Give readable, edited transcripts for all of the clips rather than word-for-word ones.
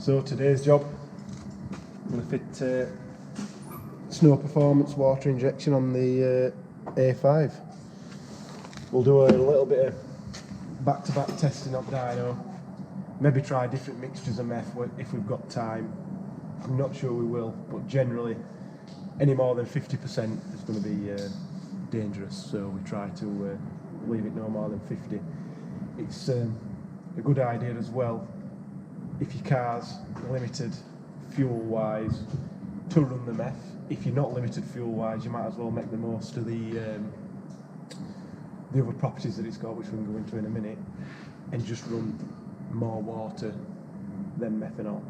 So today's job, I'm going to fit snow performance water injection on the A5. We'll do a little bit of back-to-back testing on dyno, maybe try different mixtures of meth if we've got time. I'm not sure we will, but generally any more than 50% is going to be dangerous, so we try to leave it no more than 50. It's a good idea as well, if your car's limited fuel-wise, to run the meth. If you're not limited fuel-wise, you might as well make the most of the other properties that it's got, which we can go into in a minute, and just run more water than methanol,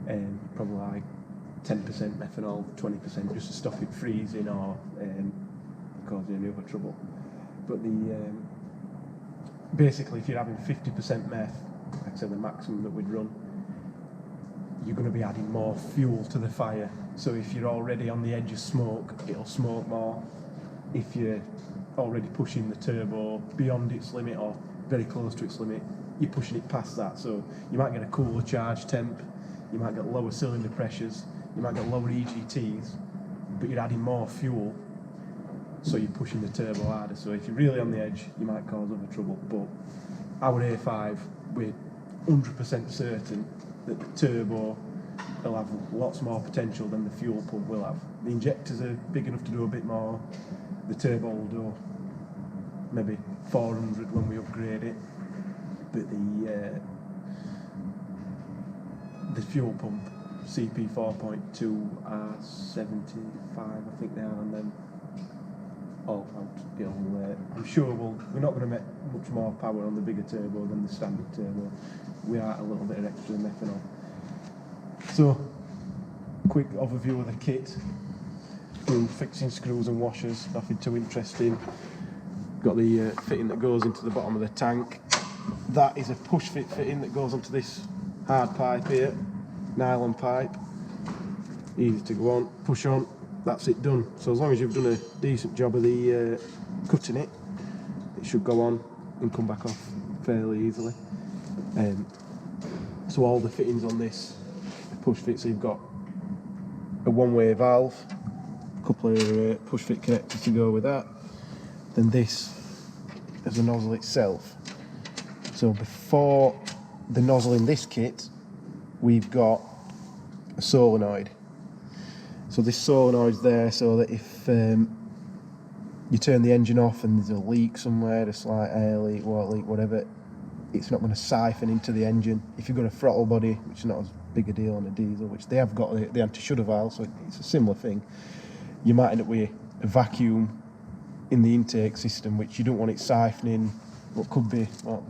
and probably like 10% methanol, 20%, just to stop it freezing or causing any other trouble. But basically, if you're having 50% meth, like I said, the maximum that we'd run, you're going to be adding more fuel to the fire. So if you're already on the edge of smoke, it'll smoke more. If you're already pushing the turbo beyond its limit or very close to its limit, you're pushing it past that. So you might get a cooler charge temp, you might get lower cylinder pressures, you might get lower EGTs, but you're adding more fuel, so you're pushing the turbo harder. So if you're really on the edge, you might cause other trouble. But our A5, we're 100% certain that the turbo will have lots more potential than the fuel pump will have. The injectors are big enough to do a bit more. The turbo will do maybe 400 when we upgrade it, but the fuel pump, CP 4.2 are 75, I think they are, and then all out. I'm sure we're not going to make much more power on the bigger turbo than the standard turbo. We are a little bit of extra methanol. So, quick overview of the kit. Few fixing screws and washers, nothing too interesting. Got the fitting that goes into the bottom of the tank. That is a push fit fitting that goes onto this hard pipe here, nylon pipe. Easy to go on, push on, that's it done. So as long as you've done a decent job of the cutting it, it should go on and come back off fairly easily. So all the fittings on this push fit, so you've got a one-way valve, a couple of push fit connectors to go with that. Then this is the nozzle itself. So before the nozzle in this kit, we've got a solenoid. So this solenoid's there so that if you turn the engine off and there's a leak somewhere, a slight air leak, water leak, whatever, it's not going to siphon into the engine. If you've got a throttle body, which is not as big a deal on a diesel, which they have got the anti-shudder valve, so it's a similar thing, you might end up with a vacuum in the intake system, which you don't want it siphoning. What could be, well,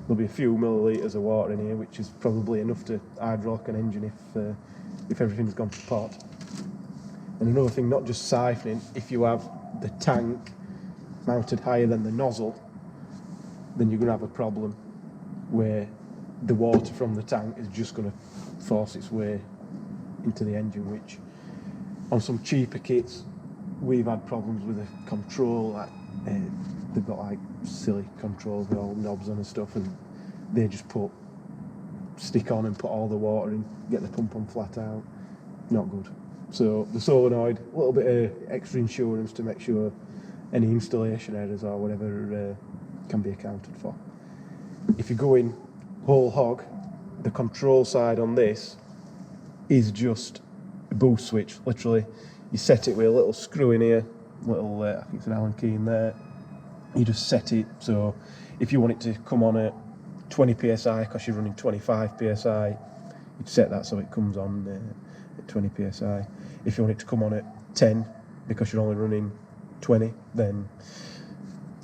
there'll be a few millilitres of water in here, which is probably enough to hydraulic an engine if everything's gone to pot. And another thing, not just siphoning, if you have the tank mounted higher than the nozzle, then you're going to have a problem where the water from the tank is just going to force its way into the engine, which on some cheaper kits we've had problems with the control. Like, they've got like silly controls with all knobs on and stuff, and they just stick on and put all the water in, get the pump on flat out. Not good. So the solenoid, a little bit of extra insurance to make sure any installation errors or whatever can be accounted for. If you're going whole hog, the control side on this is just a boost switch. Literally, you set it with a little screw in here, little I think it's an Allen key in there. You just set it, so if you want it to come on at 20 psi because you're running 25 psi, you'd set that so it comes on at 20 psi. If you want it to come on at 10 because you're only running 20, then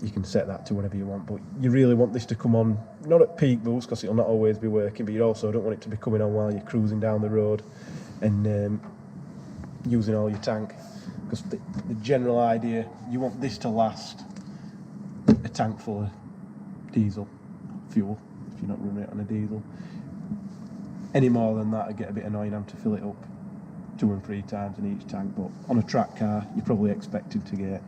you can set that to whatever you want. But you really want this to come on not at peak boost because it'll not always be working, but you also don't want it to be coming on while you're cruising down the road and using all your tank, because the general idea, you want this to last a tank full of diesel fuel if you're not running it on a diesel. Any more than that, I get a bit annoying having to fill it up 2 and 3 times in each tank. But on a track car, you're probably expected to get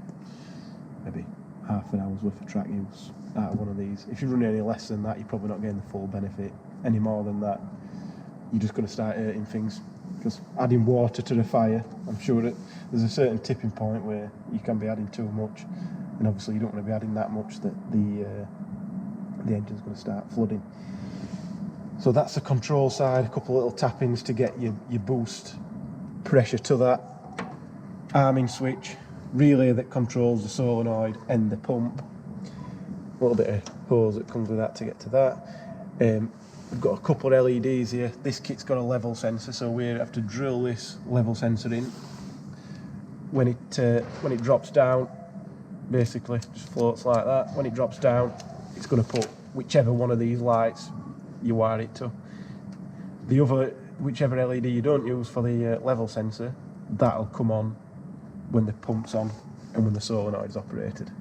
maybe half an hour's worth of track use out of one of these. If you're running any less than that, you're probably not getting the full benefit. Any more than that, you're just going to start hurting things. Because adding water to the fire, I'm sure that there's a certain tipping point where you can be adding too much, and obviously you don't want to be adding that much that the engine's going to start flooding. So that's the control side, a couple of little tap-ins to get your boost pressure to that. Arming switch, relay that controls the solenoid and the pump. A little bit of hose that comes with that to get to that. We've got a couple of LEDs here. This kit's got a level sensor, so we have to drill this level sensor in. When it drops down, basically just floats like that. When it drops down, it's going to put whichever one of these lights you wire it to. The other, whichever LED you don't use for the level sensor, that'll come on when the pump's on and when the solenoid's operated.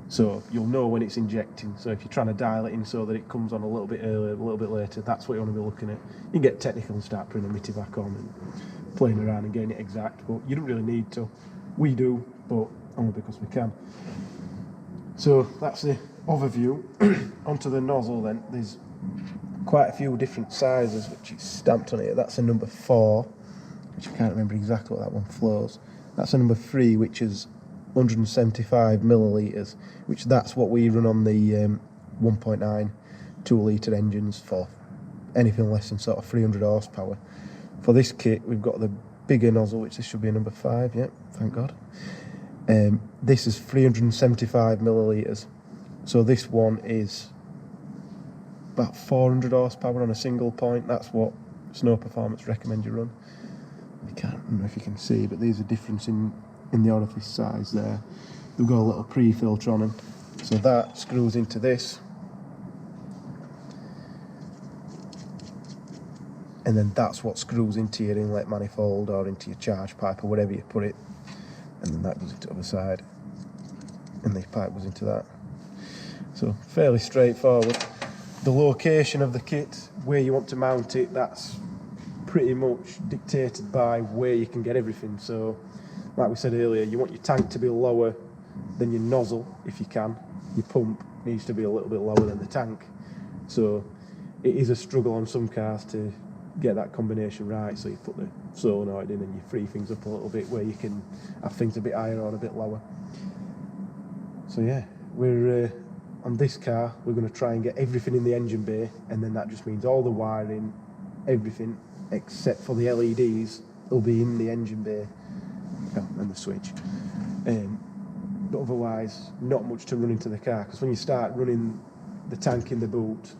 So you'll know when it's injecting. So if you're trying to dial it in so that it comes on a little bit earlier, a little bit later, that's what you want to be looking at. You can get technical and start putting a MIDI back on and playing around and getting it exact, but you don't really need to. We do, but only because we can. So that's the overview. Onto the nozzle then. There's quite a few different sizes which is stamped on it. That's a number 4, which I can't remember exactly what that one flows. That's a number 3, which is 175 millilitres, which that's what we run on the 1.9 2-litre engines for anything less than sort of 300 horsepower. For this kit, we've got the bigger nozzle, which this should be a number 5, yeah, thank God. This is 375 millilitres, so this one is about 400 horsepower on a single point. That's what Snow Performance recommend you run. I can't remember if you can see, but there's a difference in the orifice size there. They've got a little pre-filter on them, so that screws into this, and then that's what screws into your inlet manifold or into your charge pipe or wherever you put it, and then that goes into the other side, and the pipe goes into that. So fairly straightforward. The location of the kit, where you want to mount it, that's pretty much dictated by where you can get everything. So like we said earlier, you want your tank to be lower than your nozzle if you can. Your pump needs to be a little bit lower than the tank. So it is a struggle on some cars to get that combination right. So you put the solenoid in and you free things up a little bit where you can have things a bit higher or a bit lower. So yeah, we're on this car, we're going to try and get everything in the engine bay, and then that just means all the wiring, everything except for the LEDs will be in the engine bay. And the switch, but otherwise not much to run into the car, because when you start running the tank in the boot,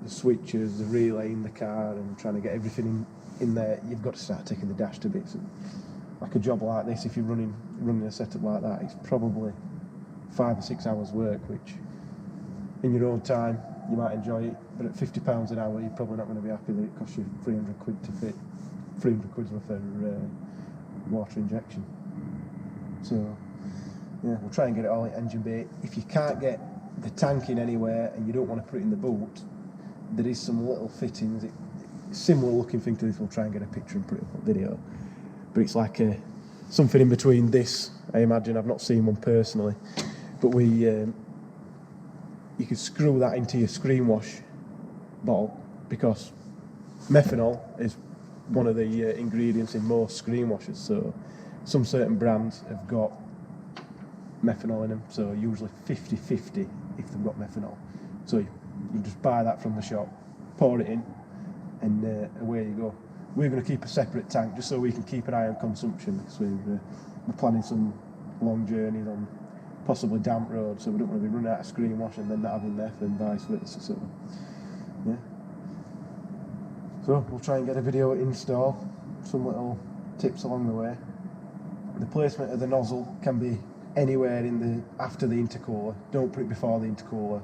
the switches, the relay in the car, and trying to get everything in there, you've got to start taking the dash to bits. And like a job like this, if you're running a setup like that, it's probably 5 or 6 hours work, which in your own time you might enjoy it, but at £50 an hour you're probably not going to be happy that it costs you 300 quid to fit 300 quid's worth of water injection. So yeah, we'll try and get it all in engine bay. If you can't get the tank in anywhere and you don't want to put it in the boot, there is some little fittings. Similar looking thing to this. We'll try and get a picture and put it up on video, but it's like something in between this, I imagine. I've not seen one personally, but you could screw that into your screen wash bottle, because methanol is one of the ingredients in most screen washers. So some certain brands have got methanol in them, so usually 50-50 if they've got methanol. So you just buy that from the shop, pour it in, and away you go. We're going to keep a separate tank just so we can keep an eye on consumption, because we're planning some long journeys on possibly damp roads, so we don't want to be running out of screen wash and then not having Meth, and vice versa. So yeah, so we'll try and get a video install, some little tips along the way. The placement of the nozzle can be anywhere after the intercooler. Don't put it before the intercooler.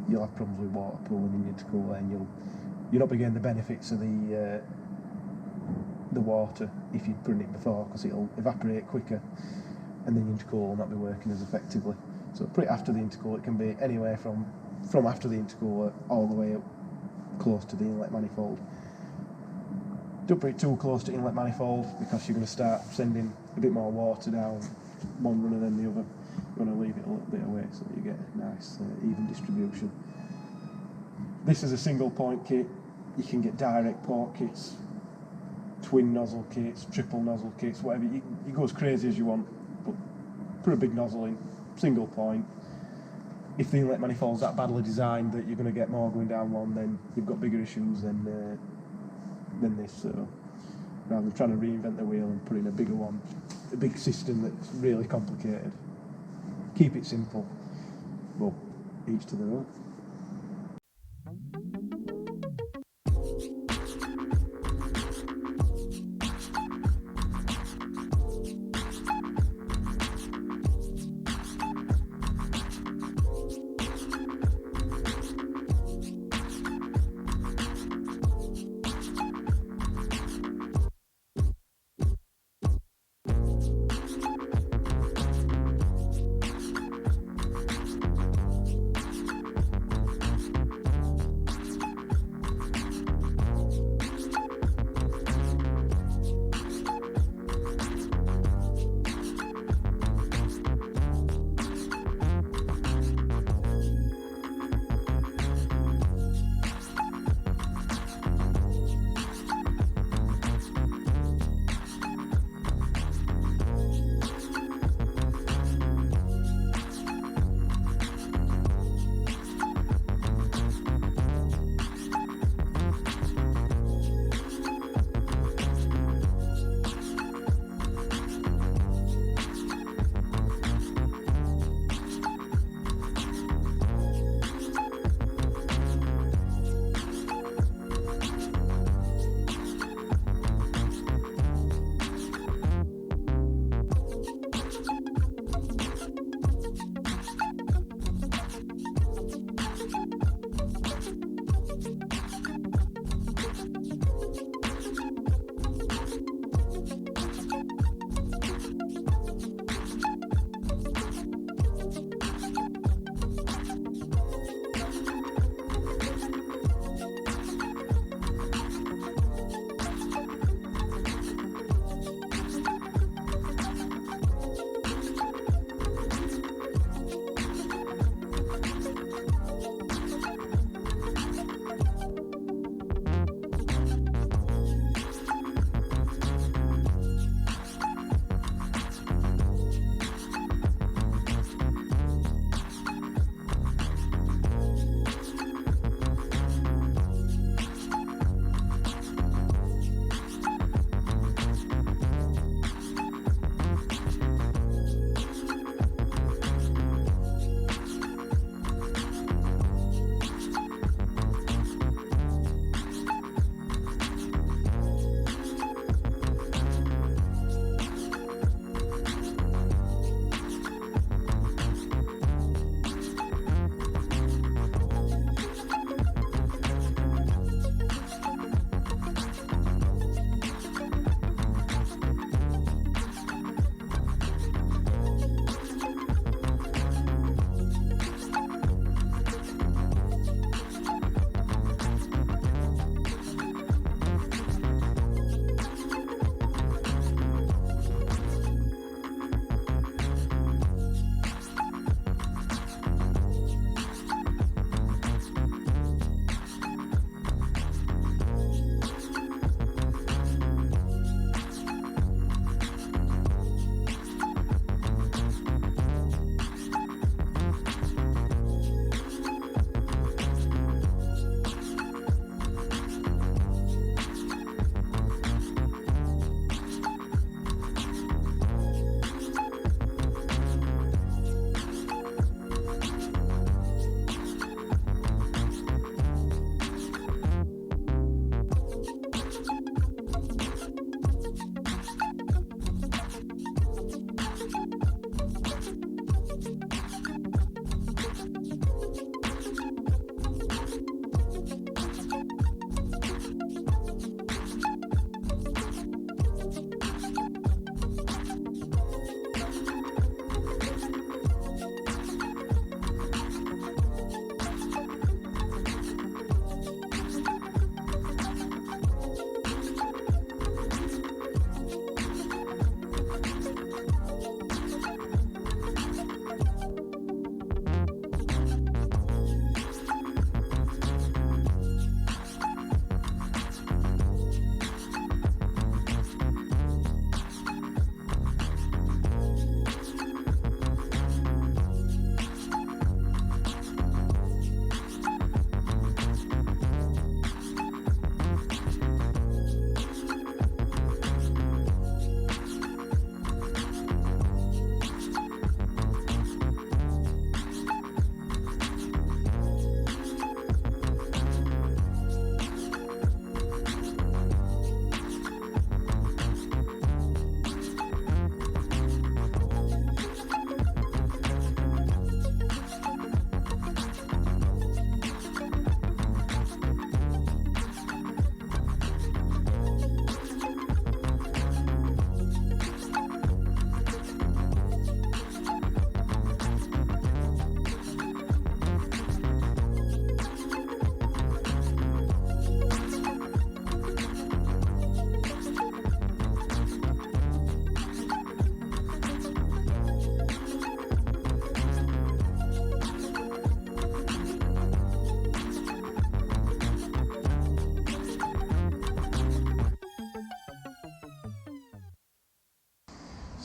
You'll have problems with water pooling in the intercooler, and you'll not be getting the benefits of the water if you're putting it before, because it'll evaporate quicker, and the intercooler will not be working as effectively. So put it after the intercooler. It can be anywhere from after the intercooler all the way up close to the inlet manifold. Don't put it too close to inlet manifold, because you're going to start sending a bit more water down one runner than the other. You want to leave it a little bit away so that you get a nice even distribution. This is a single point kit. You can get direct port kits, twin nozzle kits, triple nozzle kits, whatever. You go as crazy as you want, but put a big nozzle in, single point. If the inlet manifold's that badly designed that you're going to get more going down one, then you've got bigger issues than this. So rather than trying to reinvent the wheel and put in a bigger one, a big system that's really complicated, keep it simple. Well, each to their own.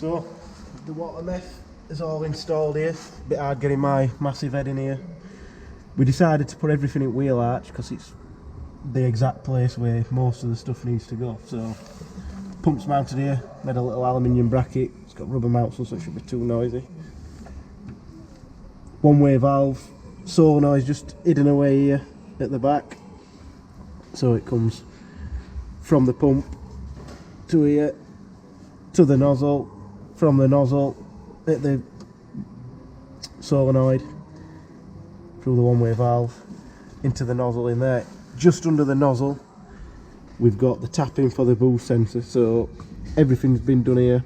So the water meth is all installed here. Bit hard getting my massive head in here. We decided to put everything in wheel arch because it's the exact place where most of the stuff needs to go. So pumps mounted here, made a little aluminium bracket. It's got rubber mounts so it shouldn't be too noisy. One-way valve, solenoid just hidden away here at the back. So it comes from the pump to here, to the nozzle, from the nozzle at the solenoid, through the one-way valve, into the nozzle in there. Just under the nozzle we've got the tapping for the boost sensor, so everything's been done here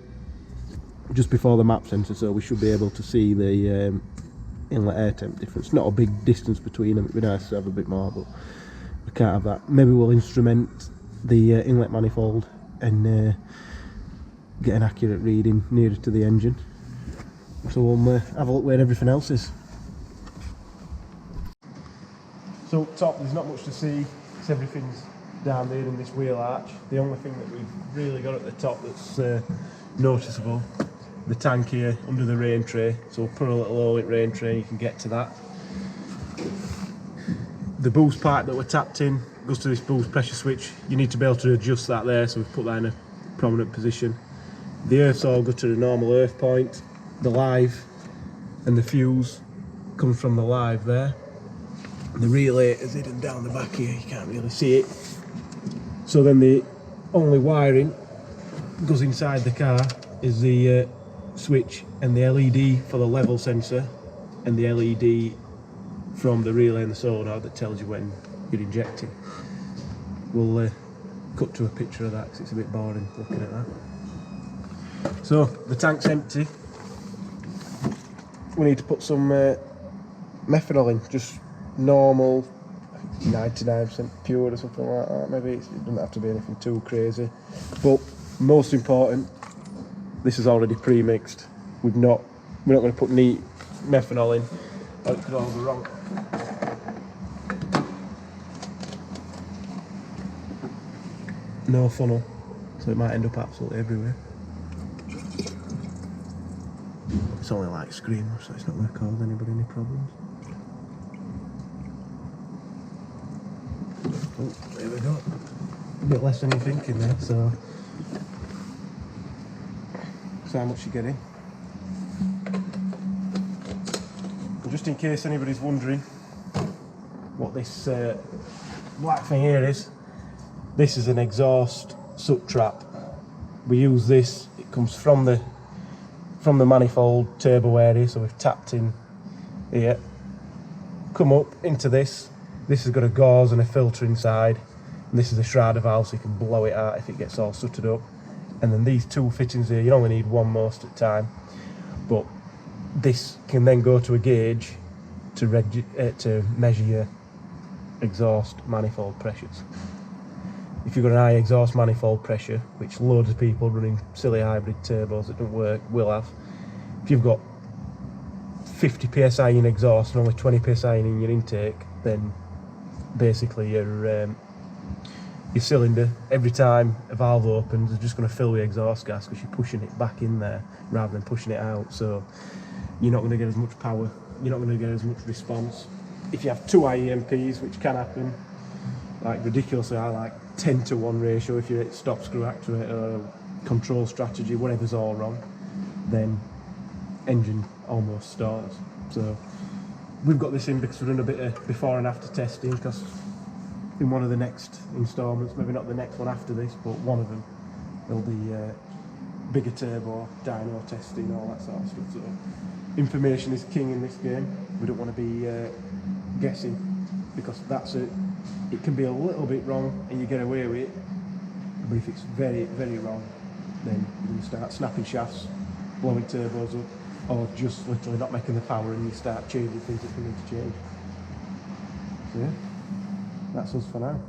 just before the map sensor, so we should be able to see the inlet air temp difference. Not a big distance between them, it'd be nice to have a bit more, but we can't have that. Maybe we'll instrument the inlet manifold and get an accurate reading nearer to the engine. So we'll have a look where everything else is. So up top there's not much to see, it's everything's down there in this wheel arch. The only thing that we've really got at the top that's noticeable, the tank here under the rain tray, so we'll put a little hole in rain tray and you can get to that. The boost pipe that we're tapped in goes to this boost pressure switch. You need to be able to adjust that there, so we've put that in a prominent position. The earths all go to the normal earth point. The live and the fuse comes from the live there. The relay is hidden down the back here, you can't really see it. So then the only wiring goes inside the car is the switch and the LED for the level sensor and the LED from the relay and the solenoid that tells you when you're injecting. We'll cut to a picture of that because it's a bit boring looking at that. So the tank's empty. We need to put some methanol in, just normal 99% pure or something like that. Maybe it doesn't have to be anything too crazy, but most important, this is already pre-mixed. We're not going to put neat methanol in, or it could all go wrong. No funnel, so it might end up absolutely everywhere. It's only like screamer, so it's not going to cause anybody any problems. Oh, there we go. A bit less than you think in there, so how much you get in. And just in case anybody's wondering what this black thing here is, this is an exhaust soot trap. We use this, it comes from the manifold turbo area, so we've tapped in here, come up into this. This has got a gauze and a filter inside, and this is a shrouder valve so you can blow it out if it gets all sooted up. And then these two fittings here, you only need one most at a time, but this can then go to a gauge to measure your exhaust manifold pressures. If you've got an high exhaust manifold pressure, which loads of people running silly hybrid turbos that don't work will have, if you've got 50 psi in exhaust and only 20 psi in your intake, then basically your cylinder, every time a valve opens, is just going to fill with exhaust gas because you're pushing it back in there rather than pushing it out. So you're not going to get as much power, you're not going to get as much response. If you have two IEMPs, which can happen, like ridiculously high, like 10:1 ratio, if you're at stop screw actuator or control strategy, whatever's all wrong, then engine almost stalls. So we've got this in because we're doing a bit of before and after testing, because in one of the next instalments, maybe not the next one after this, but one of them, there'll be bigger turbo, dyno testing, all that sort of stuff. So information is king in this game. We don't want to be guessing, because that's it. It can be a little bit wrong and you get away with it, but if it's very, very wrong, then you can start snapping shafts, blowing turbos up, or just literally not making the power and you start changing things that you need to change. So yeah, that's us for now.